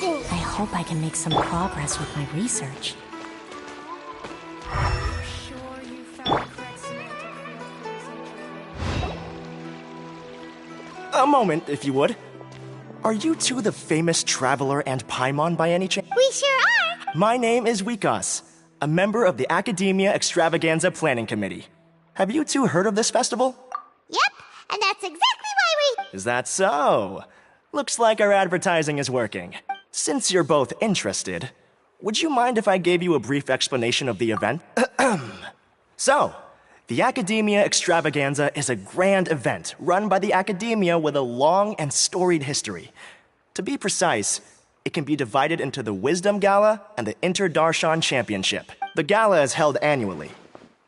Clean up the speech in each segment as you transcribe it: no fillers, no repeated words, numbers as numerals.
I hope I can make some progress with my research. Sure you found the correct semantic field. A moment, if you would. Are you two the famous Traveler and Paimon by any chance? We sure are! My name is Wikas, a member of the Academia Extravaganza Planning Committee. Have you two heard of this festival? Yep, and that's exactly why Is that so? Looks like our advertising is working. Since you're both interested, would you mind if I gave you a brief explanation of the event? So, the Academia Extravaganza is a grand event run by the Academia with a long and storied history. To be precise, it can be divided into the Wisdom Gala and the Inter-Darshan Championship. The gala is held annually.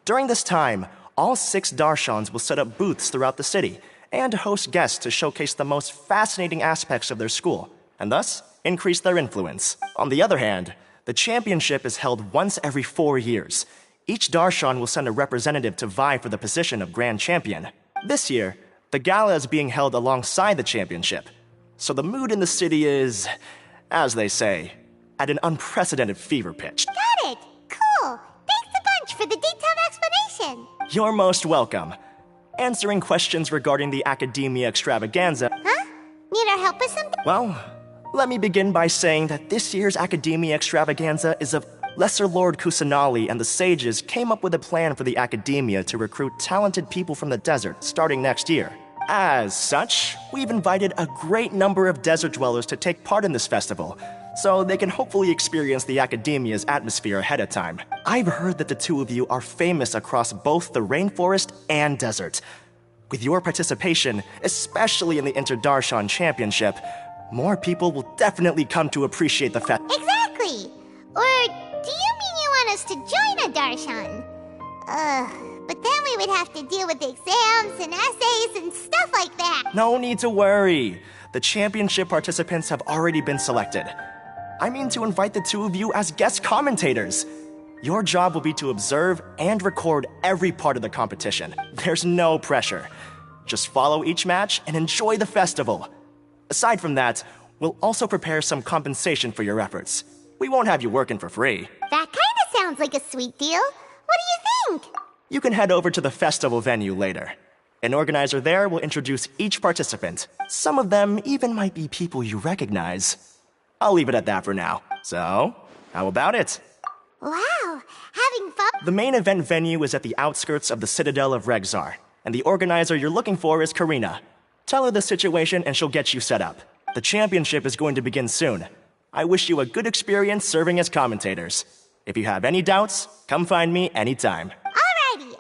During this time, all 6 Darshans will set up booths throughout the city and host guests to showcase the most fascinating aspects of their school, and thus increase their influence. On the other hand, the championship is held once every 4 years. Each Darshan will send a representative to vie for the position of Grand Champion. This year, the gala is being held alongside the championship, so the mood in the city is, as they say, at an unprecedented fever pitch. Got it! Cool! Thanks a bunch for the detailed explanation! You're most welcome. Answering questions regarding the Academia Extravaganza... Huh? Need our help with something? Well, let me begin by saying that this year's Academia Extravaganza is of Lesser Lord Kusanali and the sages came up with a plan for the Academia to recruit talented people from the desert starting next year. As such, we've invited a great number of desert dwellers to take part in this festival, so they can hopefully experience the Academia's atmosphere ahead of time. I've heard that the two of you are famous across both the rainforest and desert. With your participation, especially in the Inter-Darshan Championship, more people will definitely come to appreciate the festival. Exactly! Or do you mean you want us to join a Darshan? But then we would have to deal with exams and essays and stuff like that. No need to worry. The championship participants have already been selected. I mean to invite the two of you as guest commentators. Your job will be to observe and record every part of the competition. There's no pressure. Just follow each match and enjoy the festival. Aside from that, we'll also prepare some compensation for your efforts. We won't have you working for free. That kinda sounds like a sweet deal. What do you think? You can head over to the festival venue later. An organizer there will introduce each participant. Some of them even might be people you recognize. I'll leave it at that for now. So, how about it? Wow, having fun? The main event venue is at the outskirts of the Citadel of Regzar, and the organizer you're looking for is Karina. Tell her the situation and she'll get you set up. The championship is going to begin soon. I wish you a good experience serving as commentators. If you have any doubts, come find me anytime. Alrighty.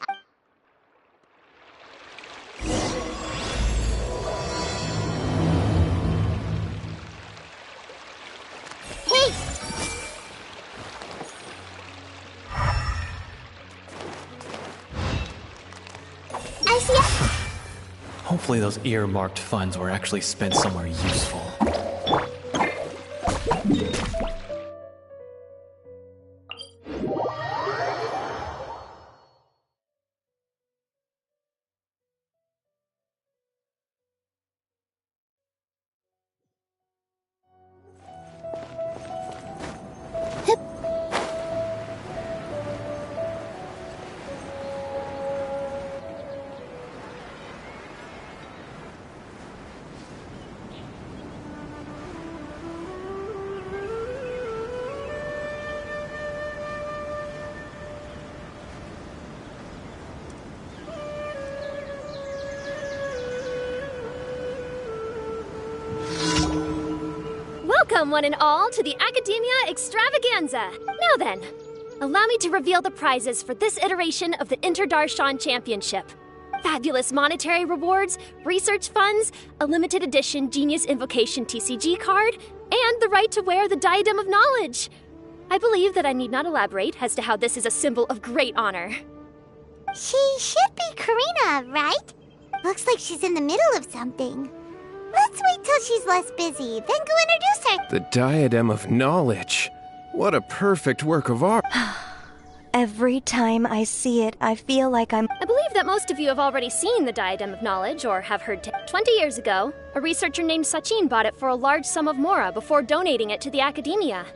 Hey! I see. Hopefully those earmarked funds were actually spent somewhere useful. Welcome, one and all, to the Academia Extravaganza. Now then, allow me to reveal the prizes for this iteration of the Inter-Darshan Championship. Fabulous monetary rewards, research funds, a limited edition Genius Invocation TCG card, and the right to wear the Diadem of Knowledge. I believe that I need not elaborate as to how this is a symbol of great honor. She should be Karina, right? Looks like she's in the middle of something. Let's wait till she's less busy, then go introduce her. The Diadem of Knowledge. What a perfect work of art. Every time I see it, I feel like I'm... I believe that most of you have already seen the Diadem of Knowledge, or have heard 20 years ago, a researcher named Sachin bought it for a large sum of mora before donating it to the Academia.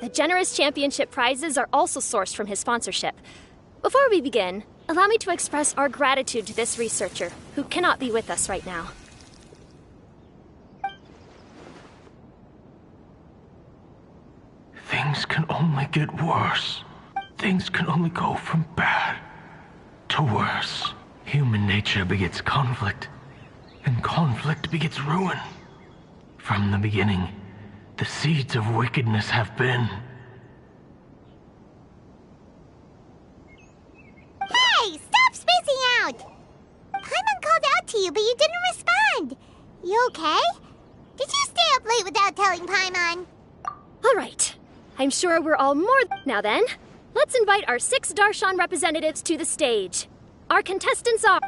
The generous championship prizes are also sourced from his sponsorship. Before we begin, allow me to express our gratitude to this researcher, who cannot be with us right now. Things can only get worse. Things can only go from bad to worse. Human nature begets conflict, and conflict begets ruin. From the beginning, the seeds of wickedness have been. Hey, stop spacing out! Paimon called out to you, but you didn't respond. You okay? Did you stay up late without telling Paimon? All right. I'm sure we're all more... Now then, let's invite our 6 Darshan representatives to the stage. Our contestants are...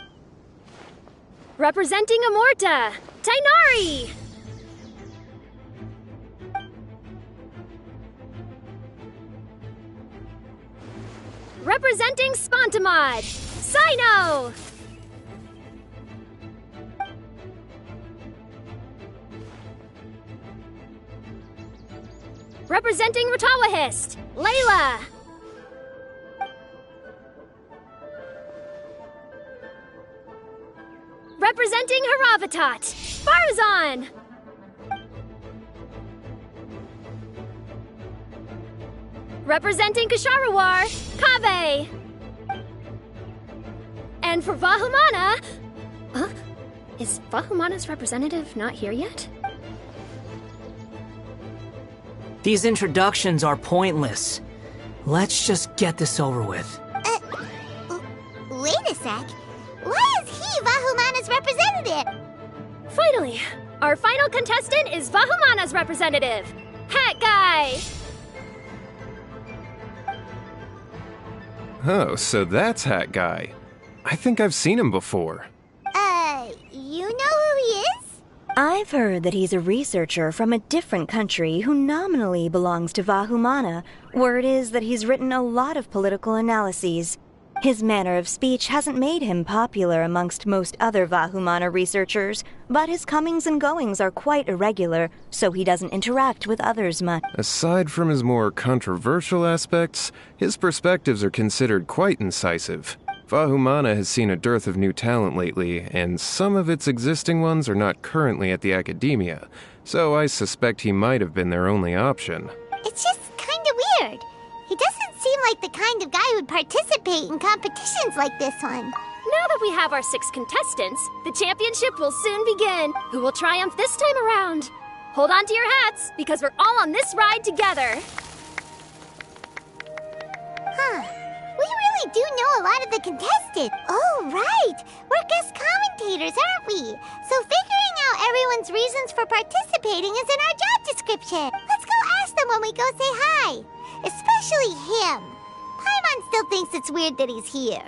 Representing Amorta, Tainari! Representing Spontamod, Sino! Representing Ratawahist, Layla! Representing Haravatat, Farzan! Representing Kasharawar, Kaveh! And for Vahumana... Huh? Is Vahumana's representative not here yet? These introductions are pointless. Let's just get this over with. Wait a sec. Why is he Vahumana's representative? Finally, our final contestant is Vahumana's representative, Hat Guy! Oh, so that's Hat Guy. I think I've seen him before. You know who he is? I've heard that he's a researcher from a different country who nominally belongs to Vahumana. Word is that he's written a lot of political analyses. His manner of speech hasn't made him popular amongst most other Vahumana researchers, but his comings and goings are quite irregular, so he doesn't interact with others much. Aside from his more controversial aspects, his perspectives are considered quite incisive. Vahumana has seen a dearth of new talent lately, and some of its existing ones are not currently at the Academia, so I suspect he might have been their only option. It's just kinda weird. He doesn't seem like the kind of guy who'd participate in competitions like this one. Now that we have our 6 contestants, the championship will soon begin. Who will triumph this time around? Hold on to your hats, because we're all on this ride together. Huh. We really do know a lot of the contestants. Oh, right. We're guest commentators, aren't we? So figuring out everyone's reasons for participating is in our job description. Let's go ask them when we go say hi. Especially him. Paimon still thinks it's weird that he's here.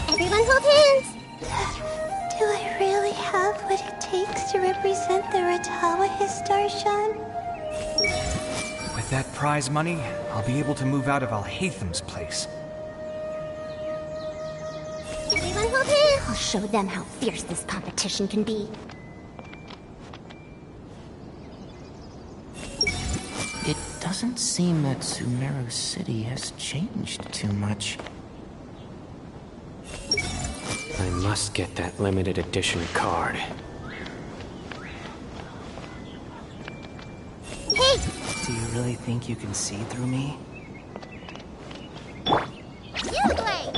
Everyone hold hands. Do I really have what it takes to represent the Ratawahist, Darshan? With that prize money, I'll be able to move out of Alhatham's place. Everyone hold hands. I'll show them how fierce this competition can be. It doesn't seem that Sumeru City has changed too much. I must get that limited edition card. Hey! Do you really think you can see through me? You play!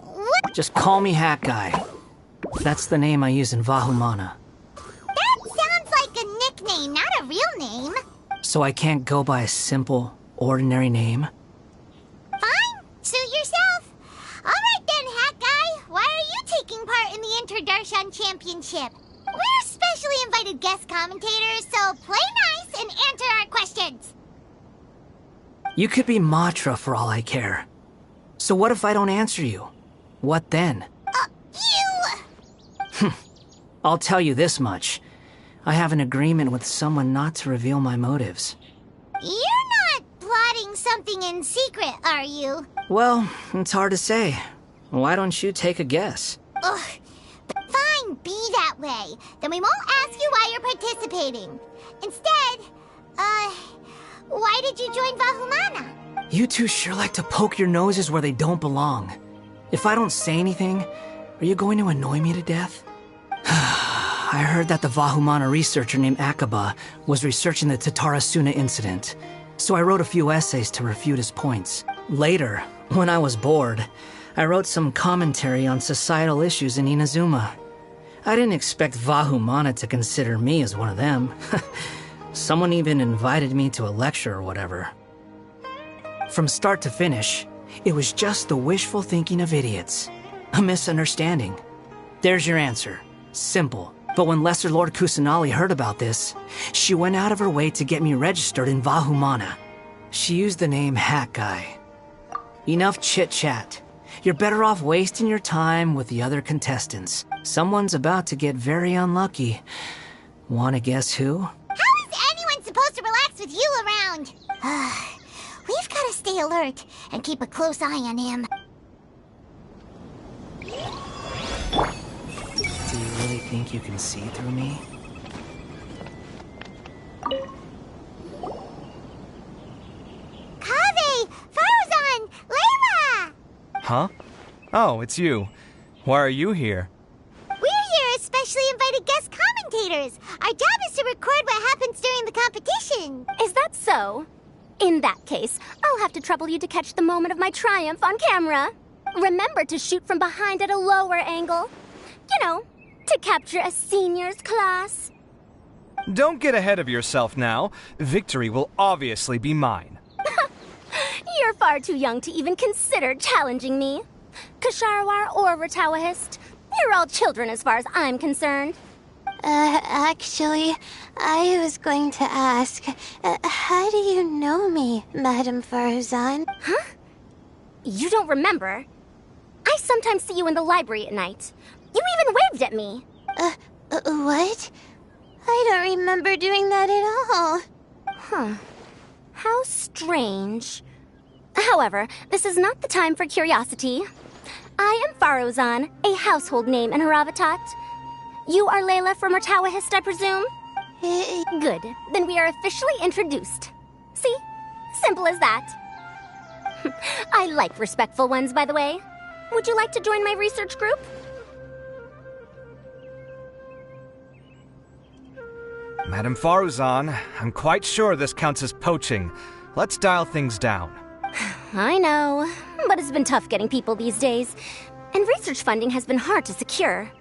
What? Just call me Hat Guy. That's the name I use in Vahumana. That sounds like a nickname, not a real name. So I can't go by a simple, ordinary name? Fine, suit yourself. Alright then, Hat Guy. Why are you taking part in the Inter-Darshan Championship? We're specially invited guest commentators, so play nice and answer our questions. You could be Matra for all I care. So what if I don't answer you? What then? You! I'll tell you this much. I have an agreement with someone not to reveal my motives. You're not plotting something in secret, are you? Well, it's hard to say. Why don't you take a guess? Ugh. Fine, be that way. Then we won't ask you why you're participating. Instead, why did you join Vahumana? You two sure like to poke your noses where they don't belong. If I don't say anything, are you going to annoy me to death? I heard that the Vahumana researcher named Akaba was researching the Tatarasuna incident, so I wrote a few essays to refute his points. Later, when I was bored, I wrote some commentary on societal issues in Inazuma. I didn't expect Vahumana to consider me as one of them. Someone even invited me to a lecture or whatever. From start to finish, it was just the wishful thinking of idiots. A misunderstanding. There's your answer. Simple. But when Lesser Lord Kusanali heard about this, she went out of her way to get me registered in Vahumana. She used the name Hat Guy. Enough chit-chat. You're better off wasting your time with the other contestants. Someone's about to get very unlucky. Wanna guess who? How is anyone supposed to relax with you around? We've gotta stay alert and keep a close eye on him. Do you really think you can see through me? Kaveh! Farzan! Layla! Huh? Oh, it's you. Why are you here? We're here as specially invited guest commentators. Our job is to record what happens during the competition. Is that so? In that case, I'll have to trouble you to catch the moment of my triumph on camera. Remember to shoot from behind at a lower angle. You know, to capture a seniors class. Don't get ahead of yourself now. Victory will obviously be mine. You're far too young to even consider challenging me. Kasharwar or Ratawahist, you're all children as far as I'm concerned. Actually, I was going to ask, how do you know me, Madame Farzan? Huh? You don't remember? I sometimes see you in the library at night. You even waved at me. What? I don't remember doing that at all. Huh. How strange. However, this is not the time for curiosity. I am Farozan, a household name in Haravatat. You are Layla from Ratawahist, I presume? Good. Then we are officially introduced. See? Simple as that. I like respectful ones, by the way. Would you like to join my research group? Madame Faruzan, I'm quite sure this counts as poaching. Let's dial things down. I know, but it's been tough getting people these days. And research funding has been hard to secure.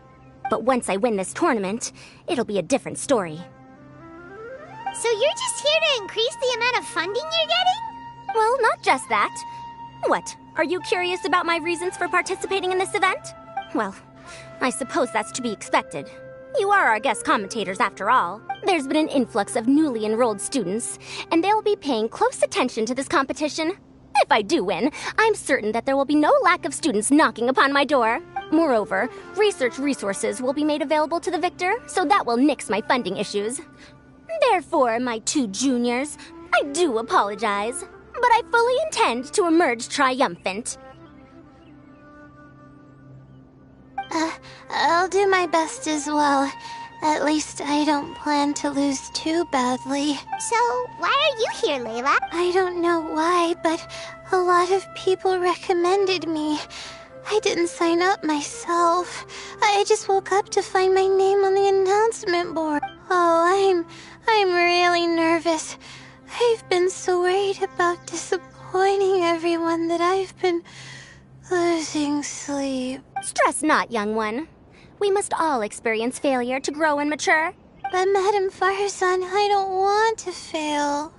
But once I win this tournament, it'll be a different story. So you're just here to increase the amount of funding you're getting? Well, not just that. What, are you curious about my reasons for participating in this event? Well, I suppose that's to be expected. You are our guest commentators after all. There's been an influx of newly enrolled students, and they'll be paying close attention to this competition. If I do win, I'm certain that there will be no lack of students knocking upon my door. Moreover, research resources will be made available to the victor, so that will nix my funding issues. Therefore, my two juniors, I do apologize, but I fully intend to emerge triumphant. I'll do my best as well. At least I don't plan to lose too badly. So, why are you here, Layla? I don't know why, but a lot of people recommended me. I didn't sign up myself. I just woke up to find my name on the announcement board. Oh, I'm really nervous. I've been so worried about disappointing everyone that I've been losing sleep. Stress not, young one. We must all experience failure to grow and mature. But Madame Farzan, I don't want to fail.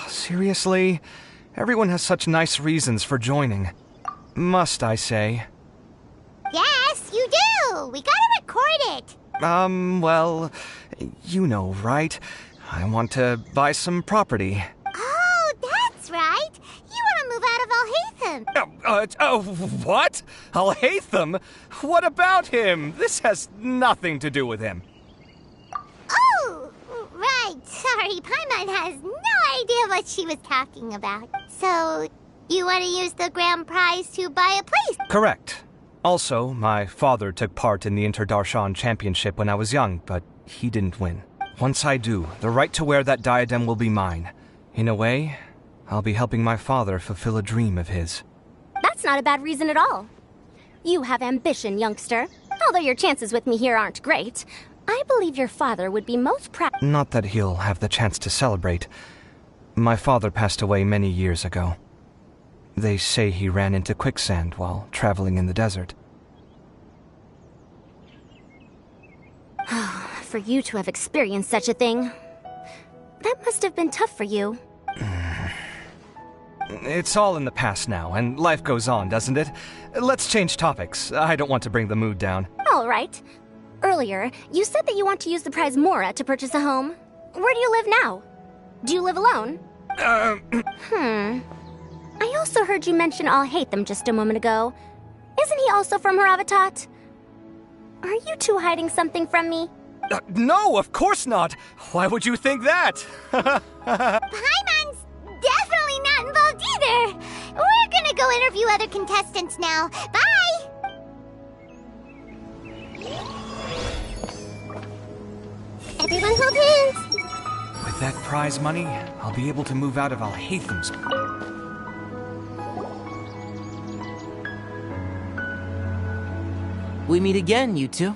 Seriously? Everyone has such nice reasons for joining. Must I say? Yes, you do! We gotta record it! Well, you know, right? I want to buy some property. Oh, that's right! You wanna move out of Alhaitham. What? Alhaitham? What about him? This has nothing to do with him. Oh, right. Sorry, Paimon has no idea what she was talking about. So, you want to use the grand prize to buy a place? Correct. Also, my father took part in the Inter-Darshan Championship when I was young, but he didn't win. Once I do, the right to wear that diadem will be mine. In a way, I'll be helping my father fulfill a dream of his. That's not a bad reason at all. You have ambition, youngster. Although your chances with me here aren't great, I believe your father would be most proud. Not that he'll have the chance to celebrate. My father passed away many years ago. They say he ran into quicksand while traveling in the desert. For you to have experienced such a thing, that must have been tough for you. It's all in the past now, and life goes on, doesn't it? Let's change topics. I don't want to bring the mood down. All right. Earlier, you said that you want to use the prize Mora to purchase a home. Where do you live now? Do you live alone? I also heard you mention Alhaitham just a moment ago. Isn't he also from Haravatat? Are you two hiding something from me? No, of course not! Why would you think that? Paimon's definitely not involved either! We're gonna go interview other contestants now. Bye! Everyone hold hands! With that prize money, I'll be able to move out of Alhaitham's. We meet again, you two.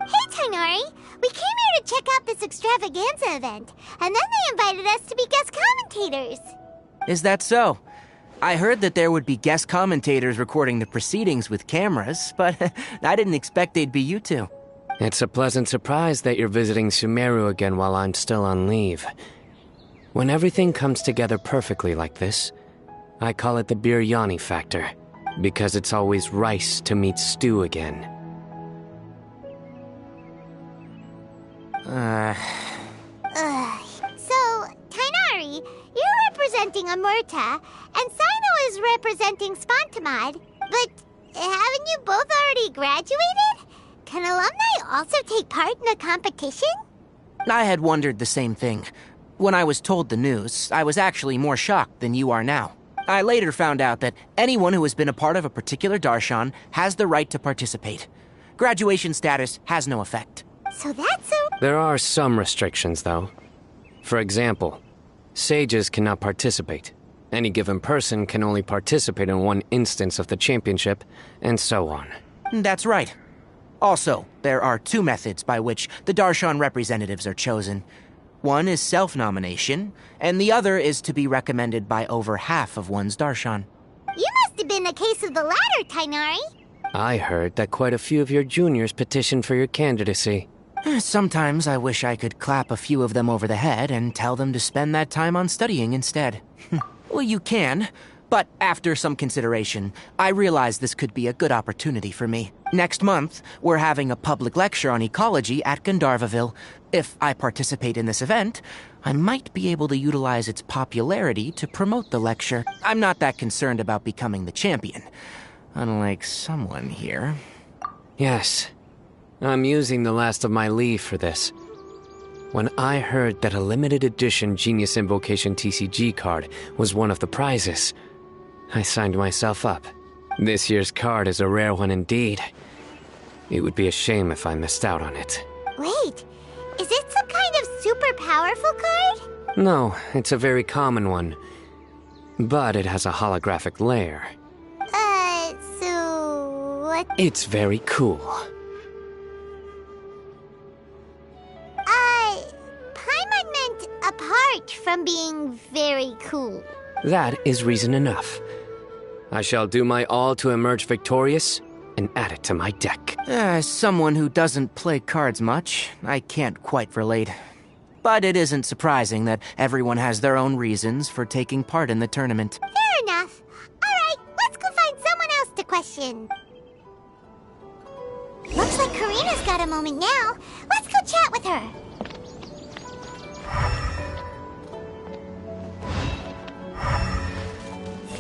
Hey, Tainari! We came here to check out this extravaganza event, and then they invited us to be guest commentators. Is that so? I heard that there would be guest commentators recording the proceedings with cameras, but I didn't expect they'd be you two. It's a pleasant surprise that you're visiting Sumeru again while I'm still on leave. When everything comes together perfectly like this, I call it the biryani factor, because it's always rice to meet stew again. So, Tainari, you're representing Amurta, and Sino is representing Spontamod, but haven't you both already graduated? Can alumni also take part in the competition? I had wondered the same thing. When I was told the news, I was actually more shocked than you are now. I later found out that anyone who has been a part of a particular darshan has the right to participate. Graduation status has no effect. So that's a... There are some restrictions, though. For example, sages cannot participate. Any given person can only participate in one instance of the championship, and so on. That's right. Also, there are two methods by which the darshan representatives are chosen. One is self-nomination, and the other is to be recommended by over half of one's darshan. You must have been a case of the latter, Tainari. I heard that quite a few of your juniors petitioned for your candidacy. Sometimes I wish I could clap a few of them over the head and tell them to spend that time on studying instead. Well, you can, but after some consideration, I realize this could be a good opportunity for me. Next month, we're having a public lecture on ecology at Gandharvaville. If I participate in this event, I might be able to utilize its popularity to promote the lecture. I'm not that concerned about becoming the champion, unlike someone here. Yes. I'm using the last of my leave for this. When I heard that a limited edition Genius Invocation TCG card was one of the prizes, I signed myself up. This year's card is a rare one indeed. It would be a shame if I missed out on it. Wait, is it some kind of super powerful card? No, it's a very common one. But it has a holographic layer. So what? It's very cool. Paimon meant apart from being very cool. That is reason enough. I shall do my all to emerge victorious and add it to my deck. As someone who doesn't play cards much, I can't quite relate. But it isn't surprising that everyone has their own reasons for taking part in the tournament. Fair enough. Alright, let's go find someone else to question. Looks like Karina's got a moment now. Let's go chat with her.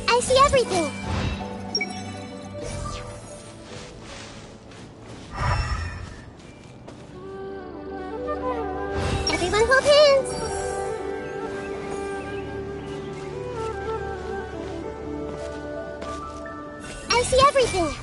I see everything. Everyone hold hands. I see everything.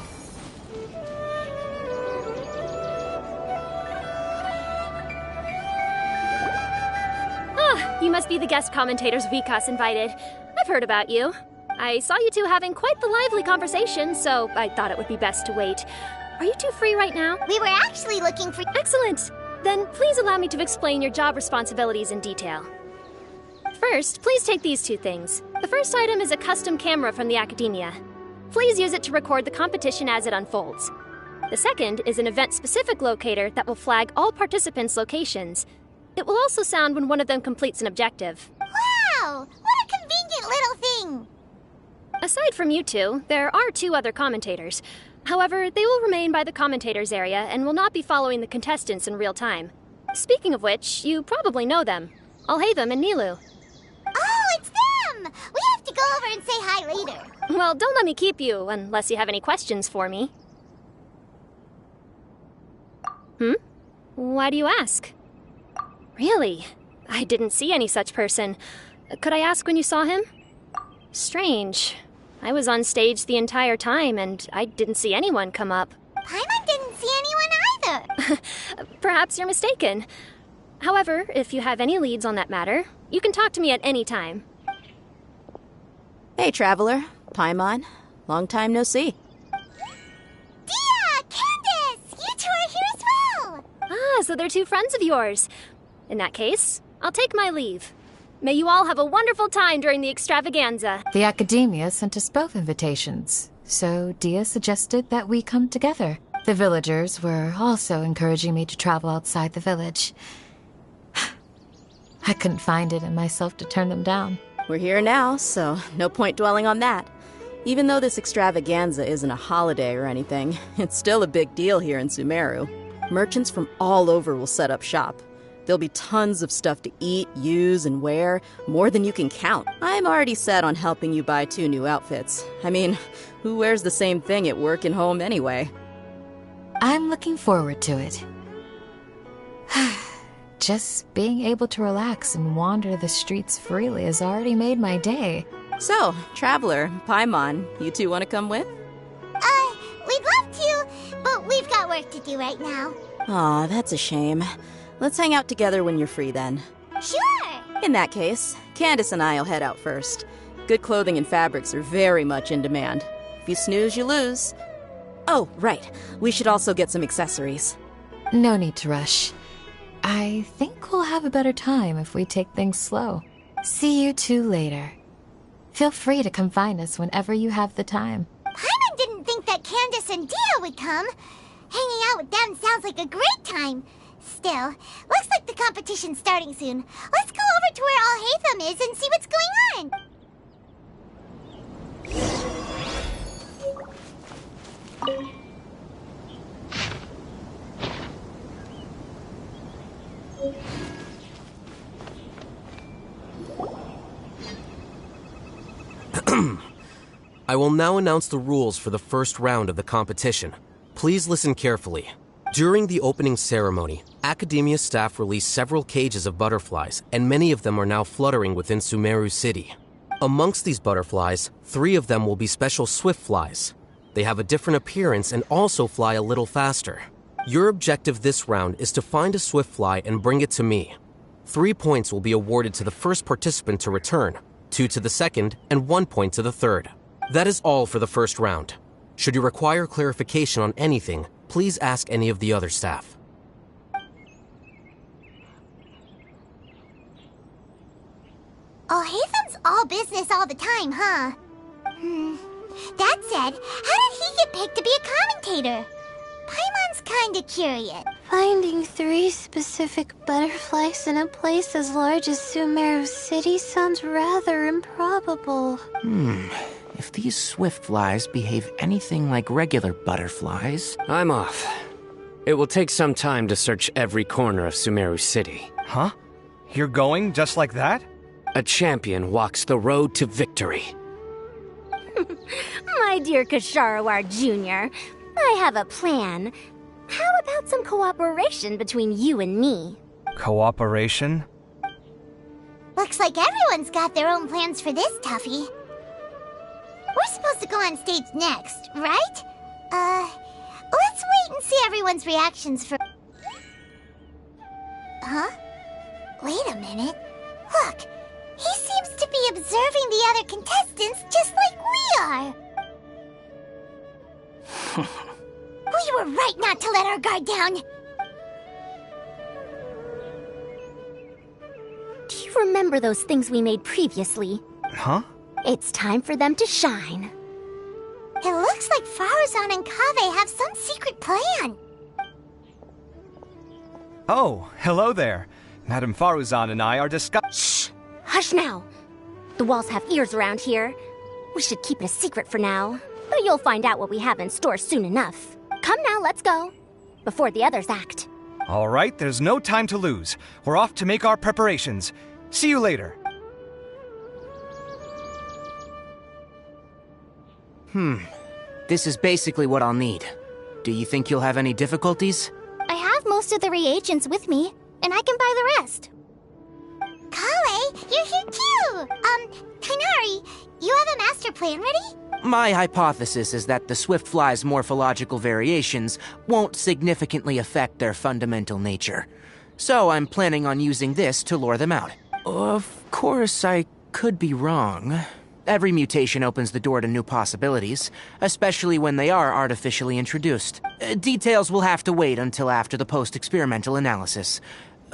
You must be the guest commentators Vikas invited. I've heard about you. I saw you two having quite the lively conversation, so I thought it would be best to wait. Are you two free right now? We were actually looking for... Excellent! Then please allow me to explain your job responsibilities in detail. First, please take these two things. The first item is a custom camera from the Academia. Please use it to record the competition as it unfolds. The second is an event-specific locator that will flag all participants' locations. It will also sound when one of them completes an objective. Wow! What a convenient little thing! Aside from you two, there are two other commentators. However, they will remain by the commentators area and will not be following the contestants in real time. Speaking of which, you probably know them. Alhaitham and Nilu. Oh, it's them! We have to go over and say hi later. Well, don't let me keep you, unless you have any questions for me. Why do you ask? Really? I didn't see any such person. Could I ask when you saw him? Strange. I was on stage the entire time, and I didn't see anyone come up. Paimon didn't see anyone either. Perhaps you're mistaken. However, if you have any leads on that matter, you can talk to me at any time. Hey, Traveler. Paimon. Long time no see. Dia! Candace! You two are here as well! Ah, so they're two friends of yours. In that case, I'll take my leave. May you all have a wonderful time during the extravaganza. The Academia sent us both invitations, so Dia suggested that we come together. The villagers were also encouraging me to travel outside the village. I couldn't find it in myself to turn them down. We're here now, so no point dwelling on that. Even though this extravaganza isn't a holiday or anything, it's still a big deal here in Sumeru. Merchants from all over will set up shop. There'll be tons of stuff to eat, use, and wear, more than you can count. I'm already set on helping you buy 2 new outfits. I mean, who wears the same thing at work and home anyway? I'm looking forward to it. Just being able to relax and wander the streets freely has already made my day. So, Traveler, Paimon, you two want to come with? We'd love to, but we've got work to do right now. Aw, that's a shame. Let's hang out together when you're free then. Sure! In that case, Candace and I'll head out first. Good clothing and fabrics are very much in demand. If you snooze, you lose. Oh, right. We should also get some accessories. No need to rush. I think we'll have a better time if we take things slow. See you two later. Feel free to come find us whenever you have the time. Paimon didn't think that Candace and Dia would come. Hanging out with them sounds like a great time. Still, looks like the competition's starting soon. Let's go over to where Alhaitham is and see what's going on. I will now announce the rules for the first round of the competition. Please listen carefully. During the opening ceremony, Academia staff released several cages of butterflies, and many of them are now fluttering within Sumeru City. Amongst these butterflies, 3 of them will be special swift flies. They have a different appearance and also fly a little faster. Your objective this round is to find a swift fly and bring it to me. 3 points will be awarded to the first participant to return, 2 to the second, and 1 point to the third. That is all for the first round. Should you require clarification on anything, please ask any of the other staff. Alhaitham's all business all the time, huh? That said, how did he get picked to be a commentator? Paimon's kinda curious. Finding 3 specific butterflies in a place as large as Sumeru City sounds rather improbable. If these swift flies behave anything like regular butterflies... I'm off. It will take some time to search every corner of Sumeru City. Huh? You're going just like that? A champion walks the road to victory. My dear Kasharawar Jr., I have a plan. How about some cooperation between you and me? Cooperation? Looks like everyone's got their own plans for this, Tuffy. We're supposed to go on stage next, right? Let's wait and see everyone's reactions for... Huh? Wait a minute. Look, he seems to be observing the other contestants just like we are. We were right not to let our guard down. Do you remember those things we made previously? Huh? It's time for them to shine. It looks like Faruzan and Kaveh have some secret plan. Oh, hello there. Madame Faruzan and I are discussing... Shh! Hush now! The walls have ears around here. We should keep it a secret for now. But you'll find out what we have in store soon enough. Come now, let's go. Before the others act. All right, there's no time to lose. We're off to make our preparations. See you later. This is basically what I'll need. Do you think you'll have any difficulties? I have most of the reagents with me, and I can buy the rest. Kale, you're here too! Kainari, you have a master plan ready? My hypothesis is that the Swiftfly's morphological variations won't significantly affect their fundamental nature. So I'm planning on using this to lure them out. Of course, I could be wrong. Every mutation opens the door to new possibilities, especially when they are artificially introduced. Details will have to wait until after the post-experimental analysis.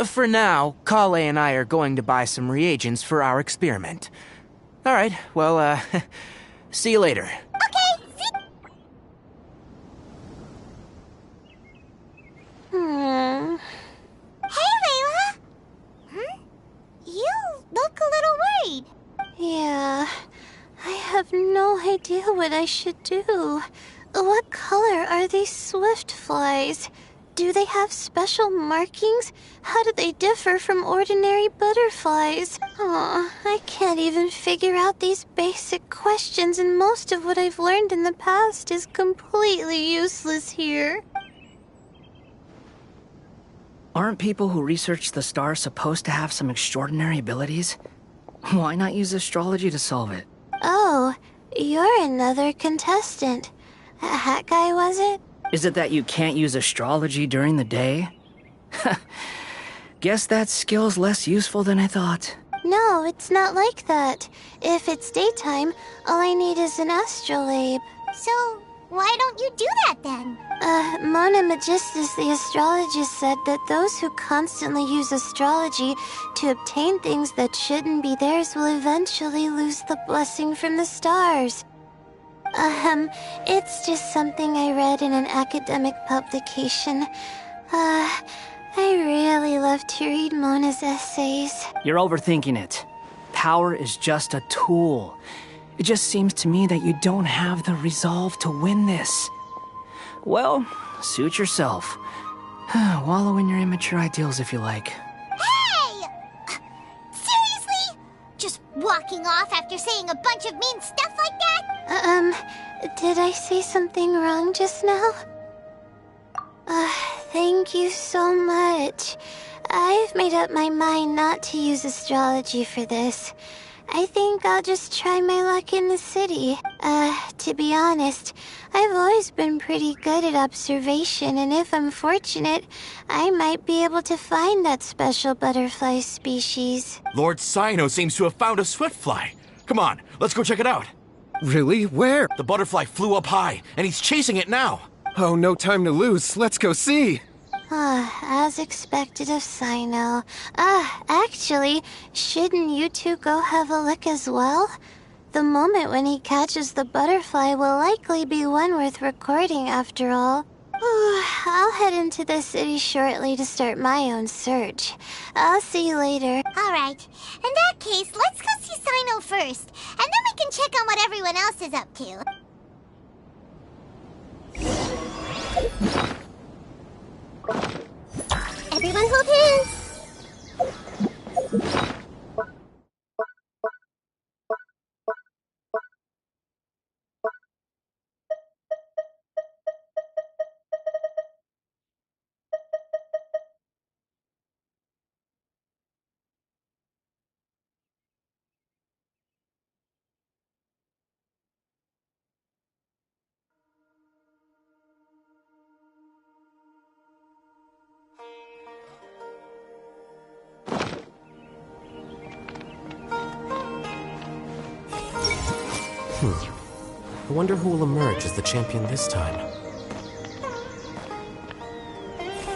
For now, Kale and I are going to buy some reagents for our experiment. Alright, well, see you later. Okay, see... Hey, Layla! You look a little worried. Yeah, I have no idea what I should do. What color are these swift flies? Do they have special markings? How do they differ from ordinary butterflies? Oh, I can't even figure out these basic questions, and most of what I've learned in the past is completely useless here. Aren't people who research the stars supposed to have some extraordinary abilities? Why not use astrology to solve it? Oh, you're another contestant. That guy, was it? Is it that you can't use astrology during the day? Guess that skill's less useful than I thought. No, it's not like that. If it's daytime, all I need is an astrolabe. So, why don't you do that then? Mona Magistus, the astrologist, said that those who constantly use astrology to obtain things that shouldn't be theirs will eventually lose the blessing from the stars. It's just something I read in an academic publication. I really love to read Mona's essays. You're overthinking it. Power is just a tool. It just seems to me that you don't have the resolve to win this. Well, suit yourself. Wallow in your immature ideals if you like. Hey! Seriously? Just walking off after saying a bunch of mean stuff like that? Did I say something wrong just now? Thank you so much. I've made up my mind not to use astrology for this. I think I'll just try my luck in the city. To be honest, I've always been pretty good at observation, and if I'm fortunate, I might be able to find that special butterfly species. Lord Sino seems to have found a swiftfly. Come on, let's go check it out. Really? Where? The butterfly flew up high, and he's chasing it now. Oh, no time to lose. Let's go see. As expected of Sino. Actually, shouldn't you two go have a look as well? The moment when he catches the butterfly will likely be one worth recording after all. I'll head into the city shortly to start my own search. I'll see you later. Alright, in that case, let's go see Sino first, and then we can check on what everyone else is up to. Everyone hold hands! I wonder who will emerge as the champion this time.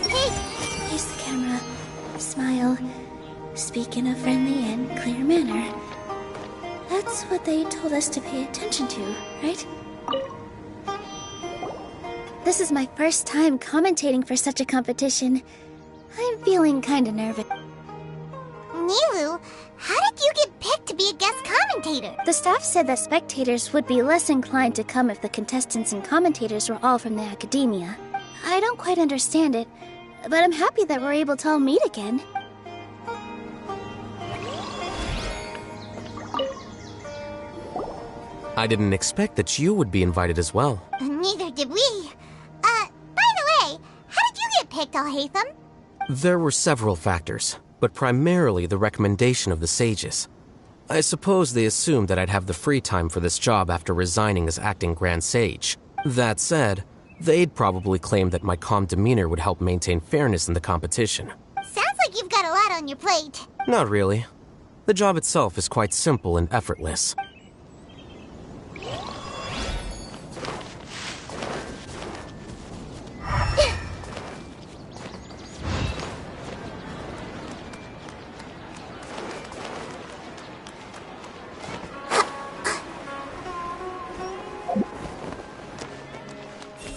Hey! Here's the camera. Smile. Speak in a friendly and clear manner. That's what they told us to pay attention to, right? This is my first time commentating for such a competition. I'm feeling kinda nervous. Nilu, how did you get picked to be a guest commentator? The staff said that spectators would be less inclined to come if the contestants and commentators were all from the academia. I don't quite understand it, but I'm happy that we're able to all meet again. I didn't expect that you would be invited as well. Neither did we. By the way, how did you get picked, Alhaitham? There were several factors, but primarily the recommendation of the sages. I suppose they assumed that I'd have the free time for this job after resigning as acting Grand Sage. That said, they'd probably claim that my calm demeanor would help maintain fairness in the competition. Sounds like you've got a lot on your plate. Not really. The job itself is quite simple and effortless.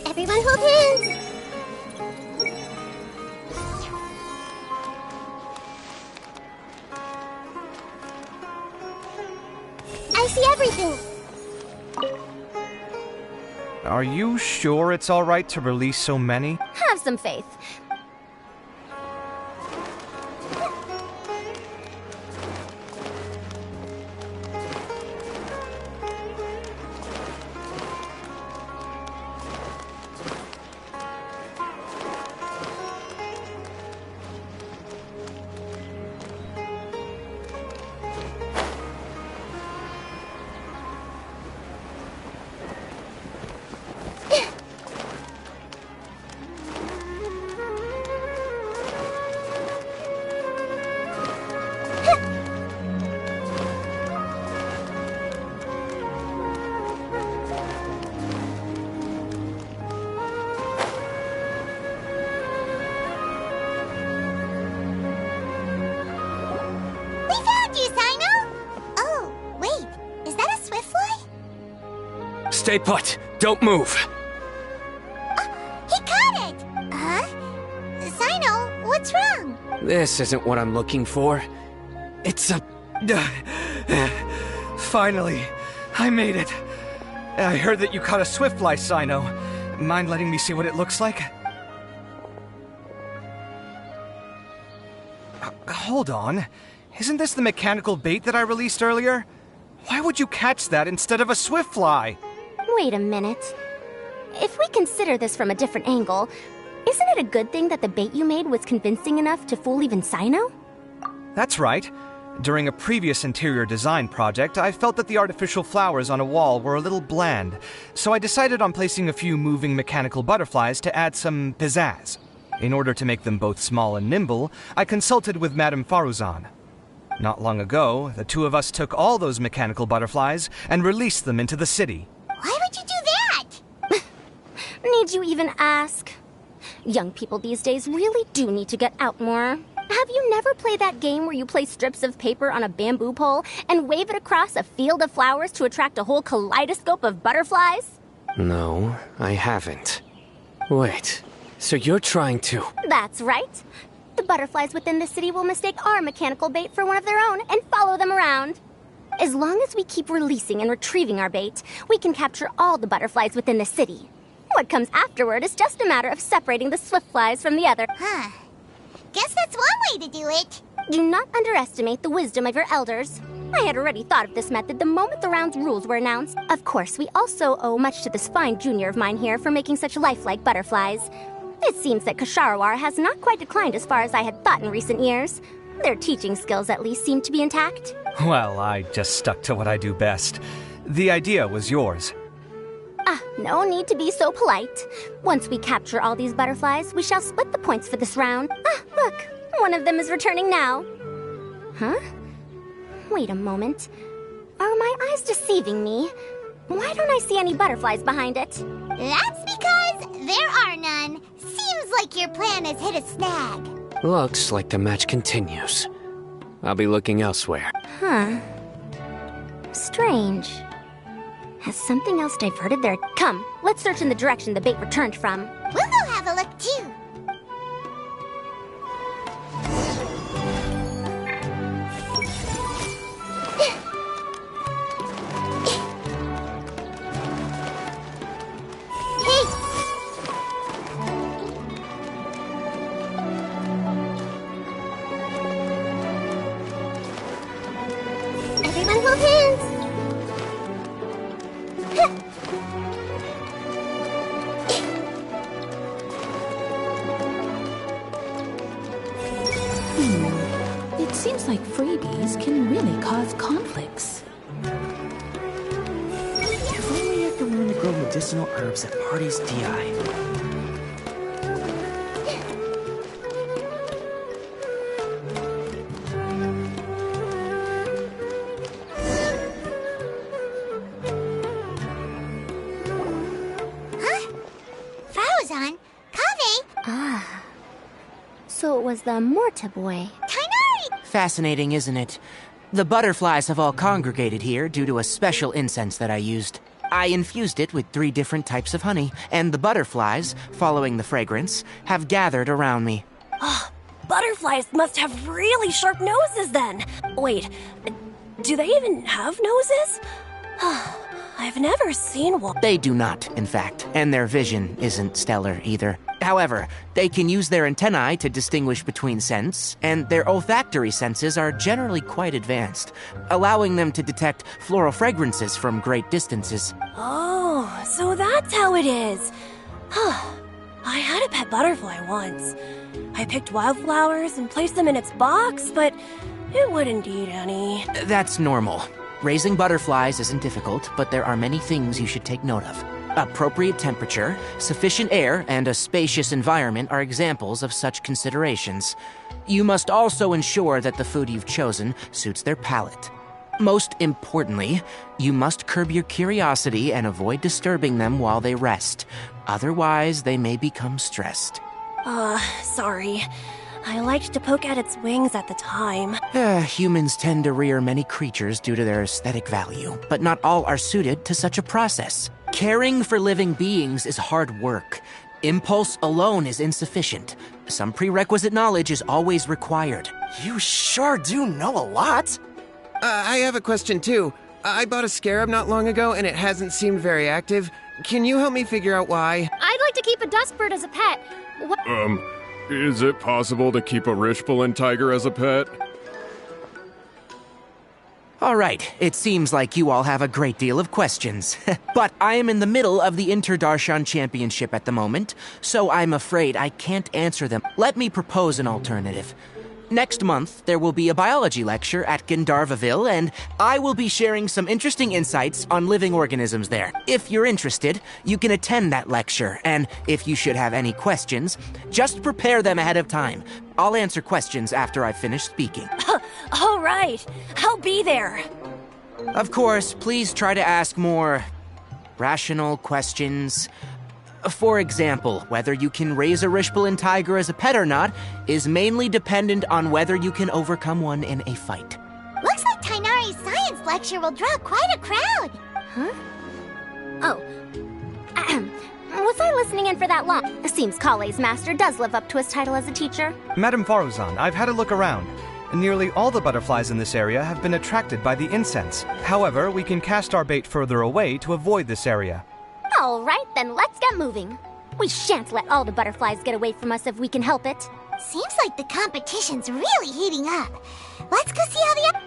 Everyone hold hands! I see everything! Are you sure it's alright to release so many? Have some faith. Stay put. Don't move. He caught it! Huh? Sino, what's wrong? This isn't what I'm looking for. It's a... Finally, I made it. I heard that you caught a swiftfly, Sino. Mind letting me see what it looks like? Hold on. Isn't this the mechanical bait that I released earlier? Why would you catch that instead of a swiftfly? Wait a minute. If we consider this from a different angle, isn't it a good thing that the bait you made was convincing enough to fool even Sino? That's right. During a previous interior design project, I felt that the artificial flowers on a wall were a little bland, so I decided on placing a few moving mechanical butterflies to add some pizzazz. In order to make them both small and nimble, I consulted with Madame Faruzan. Not long ago, the two of us took all those mechanical butterflies and released them into the city. Why would you do that? Need you even ask? Young people these days really do need to get out more. Have you never played that game where you place strips of paper on a bamboo pole and wave it across a field of flowers to attract a whole kaleidoscope of butterflies? No, I haven't. Wait, so you're trying to... That's right. The butterflies within the city will mistake our mechanical bait for one of their own and follow them around. As long as we keep releasing and retrieving our bait, we can capture all the butterflies within the city. What comes afterward is just a matter of separating the swift flies from the other. Huh. Guess that's one way to do it. Do not underestimate the wisdom of your elders. I had already thought of this method the moment the round's rules were announced. Of course, we also owe much to this fine junior of mine here for making such lifelike butterflies. It seems that Kasharawar has not quite declined as far as I had thought in recent years. Their teaching skills at least seem to be intact. Well, I just stuck to what I do best. The idea was yours. No need to be so polite. Once we capture all these butterflies, we shall split the points for this round. Look, one of them is returning now. Huh? Wait a moment. Are my eyes deceiving me? Why don't I see any butterflies behind it? That's because there are none. Seems like your plan has hit a snag. Looks like the match continues. I'll be looking elsewhere. Huh. Strange. Has something else diverted their... Come, let's search in the direction the bait returned from. We'll go have a look too. Everyone hold hands. It seems like freebies can really cause conflicts. If only I could learn to grow medicinal herbs at Party's DI. Frozon? Kaveh? Ah. So it was the Morta boy. Tainari! Fascinating, isn't it? The butterflies have all congregated here due to a special incense that I used. I infused it with 3 different types of honey, and the butterflies, following the fragrance, have gathered around me. Butterflies must have really sharp noses then. Wait, do they even have noses? I've never seen one. They do not, in fact, and their vision isn't stellar either. However, they can use their antennae to distinguish between scents, and their olfactory senses are generally quite advanced, allowing them to detect floral fragrances from great distances. Oh, so that's how it is. I had a pet butterfly once. I picked wildflowers and placed them in its box, but it wouldn't eat any. That's normal. Raising butterflies isn't difficult, but there are many things you should take note of. Appropriate temperature, sufficient air, and a spacious environment are examples of such considerations. You must also ensure that the food you've chosen suits their palate. Most importantly, you must curb your curiosity and avoid disturbing them while they rest. Otherwise, they may become stressed. Sorry. I liked to poke at its wings at the time. Humans tend to rear many creatures due to their aesthetic value, but not all are suited to such a process. Caring for living beings is hard work. Impulse alone is insufficient. Some prerequisite knowledge is always required. You sure do know a lot. I have a question too. I bought a scarab not long ago and it hasn't seemed very active. Can you help me figure out why? I'd like to keep a dustbird as a pet. What? Is it possible to keep a Rishbalin tiger as a pet? All right, it seems like you all have a great deal of questions. But I am in the middle of the Inter-Darshan Championship at the moment, so I'm afraid I can't answer them. Let me propose an alternative. Next month, there will be a biology lecture at Gandharvaville, and I will be sharing some interesting insights on living organisms there. If you're interested, you can attend that lecture, and if you should have any questions, just prepare them ahead of time. I'll answer questions after I've finished speaking. All right, I'll be there. Of course, please try to ask more rational questions. For example, whether you can raise a Rishbalin tiger as a pet or not is mainly dependent on whether you can overcome one in a fight. Looks like Tainari's science lecture will draw quite a crowd. Huh? Oh. Was I listening in for that long? It seems Kale's master does live up to his title as a teacher. Madam Faruzan, I've had a look around. Nearly all the butterflies in this area have been attracted by the incense. However, we can cast our bait further away to avoid this area. All right, then let's get moving. We shan't let all the butterflies get away from us if we can help it. Seems like the competition's really heating up. Let's go see how the...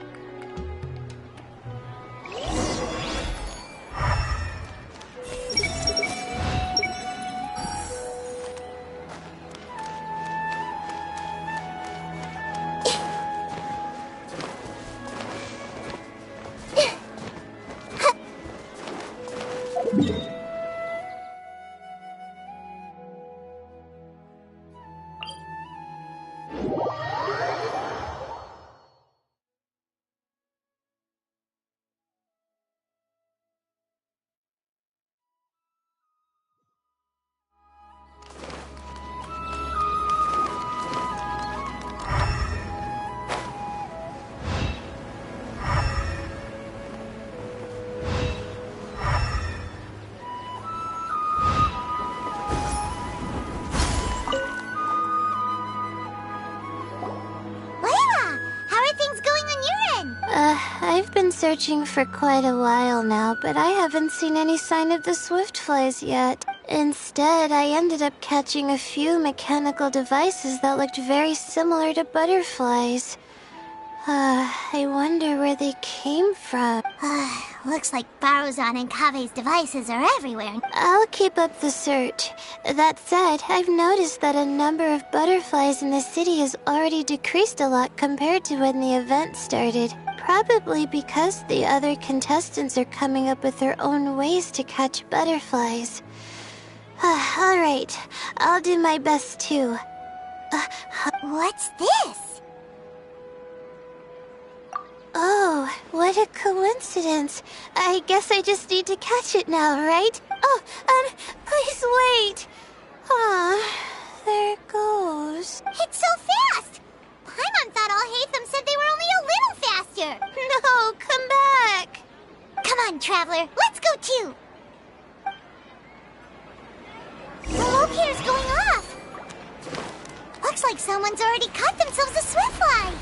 I've been searching for quite a while now, but I haven't seen any sign of the swiftflies yet. Instead, I ended up catching a few mechanical devices that looked very similar to butterflies. I wonder where they came from. Looks like Baruzan and Kave's devices are everywhere. I'll keep up the search. That said, I've noticed that a number of butterflies in the city has already decreased a lot compared to when the event started. Probably because the other contestants are coming up with their own ways to catch butterflies. Alright, I'll do my best too. What's this? Oh, what a coincidence. I guess I just need to catch it now, right? Oh, please wait. There it goes. It's so fast! Paimon thought all Hatham said they were only a little faster. No, come back. Come on, Traveler, let's go too. The locator's going off. Looks like someone's already caught themselves a swiftfly.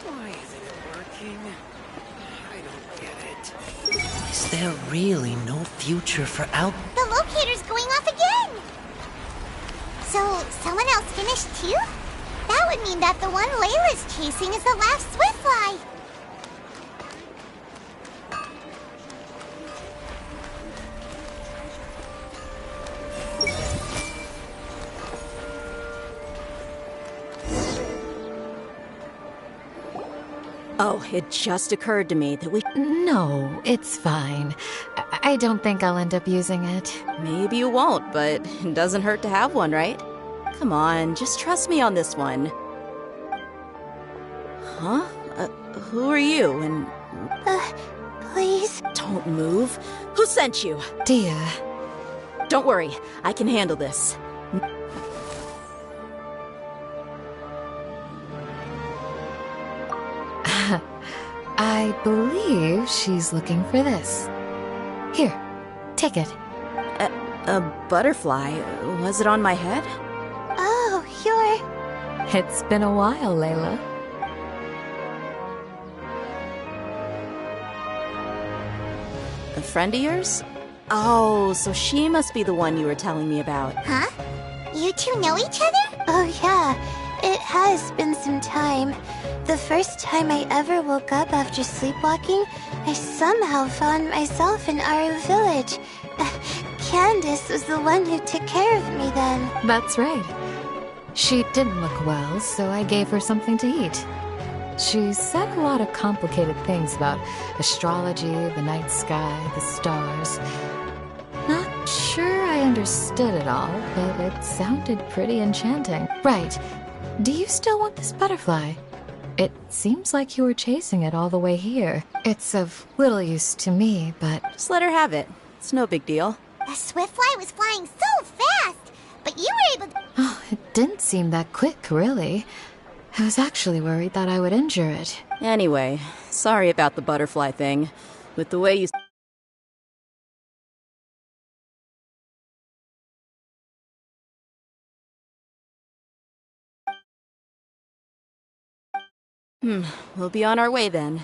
Why isn't it working? I don't get it. Is there really no future for Al? The locator's going off again. So, someone else finished too? That would mean that the one Layla's chasing is the last swiftfly. Oh, it just occurred to me that we... No, it's fine. I don't think I'll end up using it. Maybe you won't, but it doesn't hurt to have one, right? Come on, just trust me on this one. Huh? Who are you, and... Please? Don't move. Who sent you? Dear. Don't worry, I can handle this. I believe she's looking for this. Here, take it. A butterfly? Was it on my head? Oh, you're... It's been a while, Layla. A friend of yours? Oh, so she must be the one you were telling me about. Huh? You two know each other? Oh yeah, it has been some time. The first time I ever woke up after sleepwalking, I somehow found myself in Aru village. Candace was the one who took care of me then. That's right. She didn't look well, so I gave her something to eat. She said a lot of complicated things about astrology, the night sky, the stars. Not sure I understood it all, but it sounded pretty enchanting. Right. Do you still want this butterfly? It seems like you were chasing it all the way here. It's of little use to me, but... Just let her have it. It's no big deal. The swiftfly was flying so fast, but you were able to... Oh, it didn't seem that quick, really. I was actually worried that I would injure it. Anyway, sorry about the butterfly thing. With the way you... We'll be on our way then.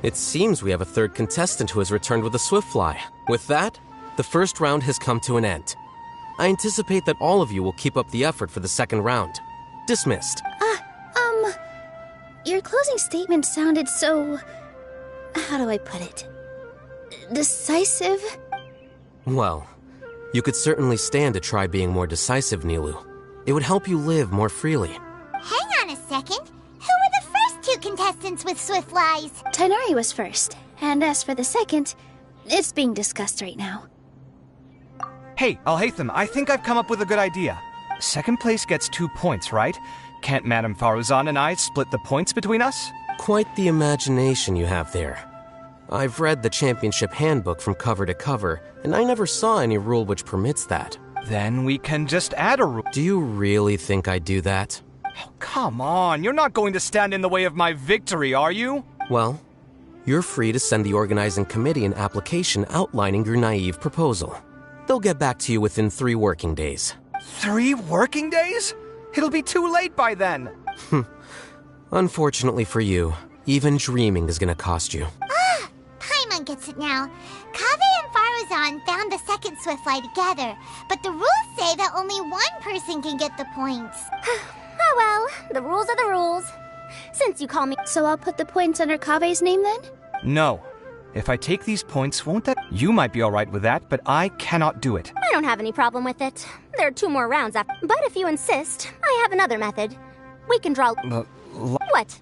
It seems we have a third contestant who has returned with a swiftfly. With that, the first round has come to an end. I anticipate that all of you will keep up the effort for the second round. Dismissed. Your closing statement sounded so... how do I put it? Decisive? Well, you could certainly stand to try being more decisive, Nilu. It would help you live more freely. Hang on a second. Who were the first two contestants with swift flies? Tighnari was first, and as for the second, it's being discussed right now. Hey, Alhaitham, I think I've come up with a good idea. Second place gets 2 points, right? Can't Madame Faruzan and I split the points between us? Quite the imagination you have there. I've read the championship handbook from cover to cover, and I never saw any rule which permits that. Then we can just add a rule. Do you really think I'd do that? Oh, come on, you're not going to stand in the way of my victory, are you? Well, you're free to send the organizing committee an application outlining your naive proposal. They'll get back to you within 3 working days. 3 working days? It'll be too late by then. Unfortunately for you, even dreaming is gonna cost you. Paimon gets it now. Kaveh and Faruzan found the second Swiftfly together, but the rules say that only one person can get the points. Oh well, the rules are the rules. Since you call me... So I'll put the points under Kaveh's name then? No. If I take these points, won't that... You might be alright with that, but I cannot do it. I don't have any problem with it. There are 2 more rounds after. But if you insist, I have another method. We can draw... What?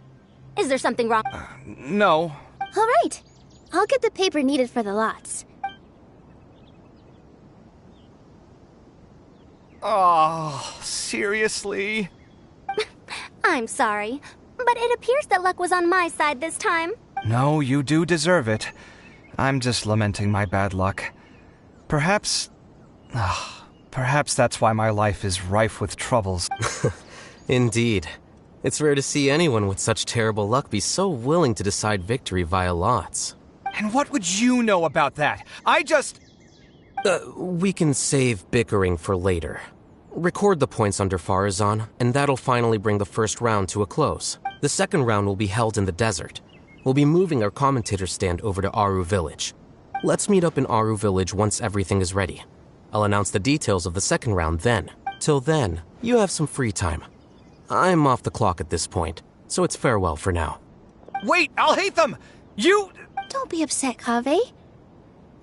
Is there something wrong? No. All right. I'll get the paper needed for the lots. Oh, seriously? I'm sorry, but it appears that luck was on my side this time. No, you do deserve it. I'm just lamenting my bad luck. Perhaps that's why my life is rife with troubles. Indeed. It's rare to see anyone with such terrible luck be so willing to decide victory via lots. And what would you know about that? We can save bickering for later. Record the points under Faruzan, and that'll finally bring the first round to a close. The second round will be held in the desert. We'll be moving our commentator stand over to Aru Village. Let's meet up in Aru Village once everything is ready. I'll announce the details of the second round then. Till then, you have some free time. I'm off the clock at this point, so it's farewell for now. Wait, Alhaitham! You... Don't be upset, Kaveh.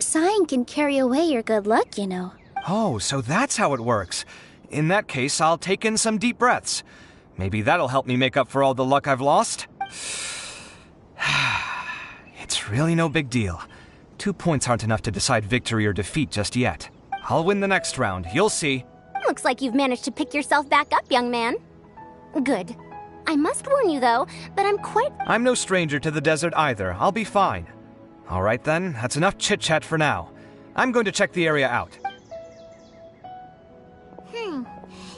Sighing can carry away your good luck, you know. Oh, so that's how it works. In that case, I'll take in some deep breaths. Maybe that'll help me make up for all the luck I've lost. It's really no big deal. 2 points aren't enough to decide victory or defeat just yet. I'll win the next round, you'll see. Looks like you've managed to pick yourself back up, young man. Good. I must warn you, though, that I'm no stranger to the desert either. I'll be fine. All right then, that's enough chit-chat for now. I'm going to check the area out.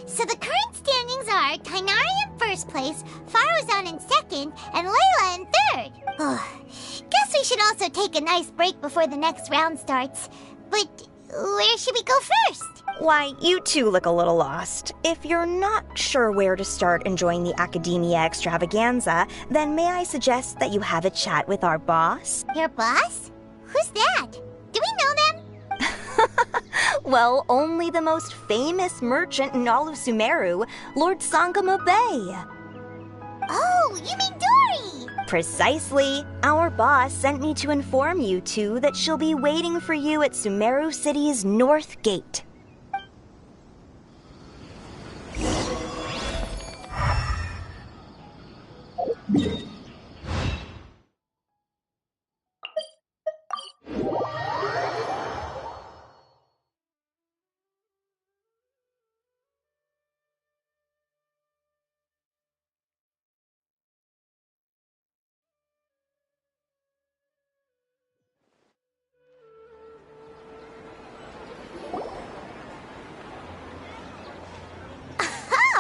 So the current standings are Tighnari in first place, Faruzan in second, and Layla in third. Guess we should also take a nice break before the next round starts. But where should we go first? Why, you two look a little lost. If you're not sure where to start enjoying the Academia extravaganza, then may I suggest that you have a chat with our boss? Your boss? Who's that? Do we know them? Well, only the most famous merchant in all of Sumeru, Lord Sangamo Bay. Oh, you mean Dory? Precisely. Our boss sent me to inform you two that she'll be waiting for you at Sumeru City's North Gate.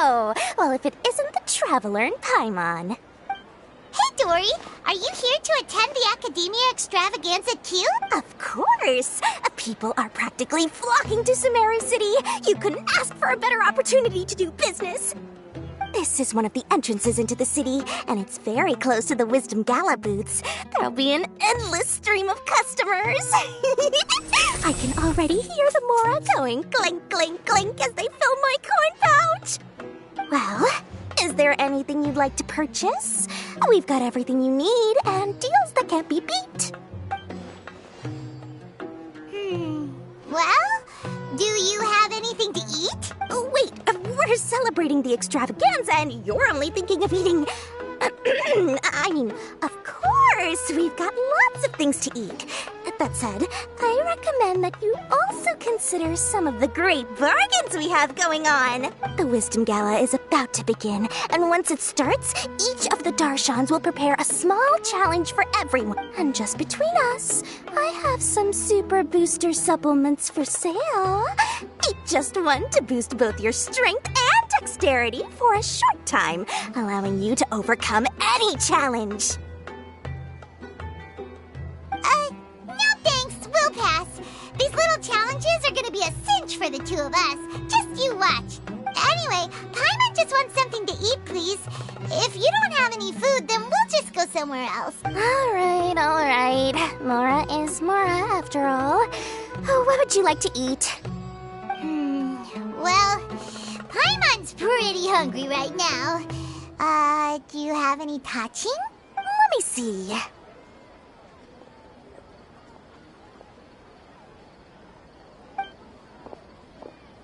Oh, well, if it isn't the Traveler in Paimon. Hey, Dory, are you here to attend the Academia Extravaganza too? Of course! People are practically flocking to Sumeru City. You couldn't ask for a better opportunity to do business. This is one of the entrances into the city, and it's very close to the Wisdom Gala booths. There'll be an endless stream of customers. I can already hear the Mora going clink, clink, clink as they fill my coin pouch. Well, is there anything you'd like to purchase? We've got everything you need and deals that can't be beat. Well, do you have anything to eat? Oh, wait, we're celebrating the extravaganza and you're only thinking of eating... I mean, of course, we've got lots of things to eat. That said, I recommend that you also consider some of the great bargains we have going on. The Wisdom Gala is about to begin, and once it starts, each of the Darshans will prepare a small challenge for everyone. And just between us, I have some super booster supplements for sale. Eat just one to boost both your strength and dexterity for a short time, allowing you to overcome any challenge. No thanks, we'll pass. These little challenges are gonna be a cinch for the two of us. Just you watch. Anyway, Paimon just wants something to eat, please. If you don't have any food, then we'll just go somewhere else. All right. Mora is Mora, after all. Oh, what would you like to eat? Well, Paimon's pretty hungry right now. Do you have any touching? Let me see.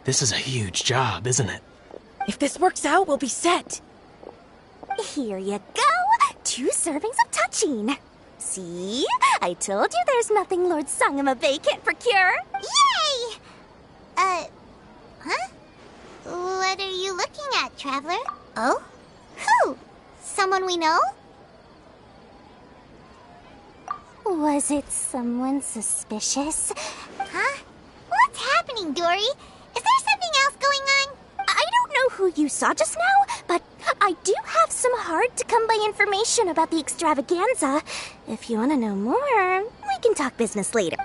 This is a huge job, isn't it? If this works out, we'll be set. Here you go. 2 servings of touching. See? I told you there's nothing Lord Sangamabe can't procure. Yay! Huh? What are you looking at, Traveler? Oh? Who? Someone we know? Was it someone suspicious? Huh? What's happening, Dory? Is there something else going on? I don't know who you saw just now, but I do have some hard-to-come-by information about the extravaganza. If you want to know more, we can talk business later.